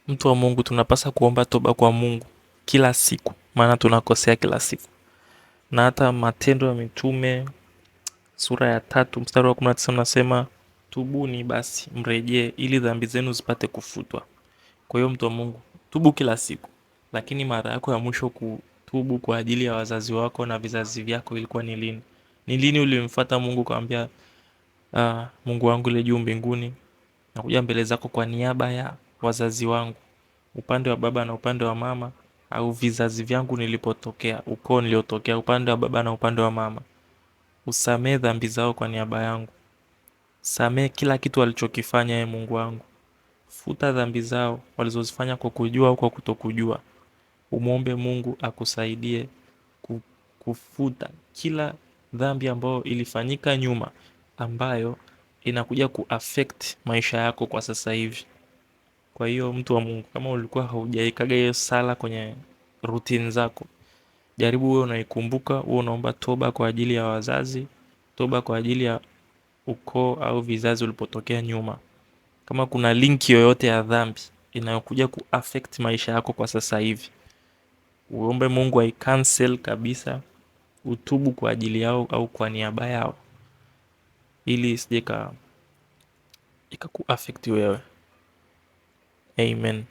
Mtu wa Mungu, tunapaswa kuomba toba kwa Mungu kila siku, maana tunakosea kila siku. Na hata Matendo ya Mitume sura ya 3 mstari wa 19 unasema, tubuni basi mrejee ili dhambi zenu zipate kufutwa. Kwa hiyo mtu wa Mungu, tubu kila siku. Lakini mara yako ya mwisho kutubu kwa ajili ya wazazi wako na vizazi vyako ilikuwa ni lini? Ni lini ulimfuata Mungu ukamwambia, Mungu wangu uliye juu mbinguni, nakuja mbele zako kwa niaba ya wazazi wangu, upande wa baba na upande wa mama, au vizazi vyangu nilipotokea, ukoo niliotokea, upande wa baba na upande wa mama. Usamee dhambi zao kwa niaba yangu. Samee kila kitu walichokifanya, Mungu wangu. Futa dhambi zao walizozifanya kwa kujua au kwa kutokujua. Umuombe Mungu akusaidie kufuta kila dhambi ambayo ilifanyika nyuma, ambayo inakuja kuaffect maisha yako kwa sasa hivi. Kwa hiyo mtu wa Mungu, kama ulikuwa haujaikaga hiyo sala kwenye routine zako, jaribu wewe unaikumbuka, wewe unaomba toba kwa ajili ya wazazi, toba kwa ajili ya ukoo au vizazi ulipotokea nyuma. Kama kuna link yoyote ya dhambi inayokuja kuaffect maisha yako kwa sasa hivi, uombe Mungu cancel kabisa, utubu kwa ajili yao au kwa niaba yao, ili isije ikakuaffect wewe. Amen.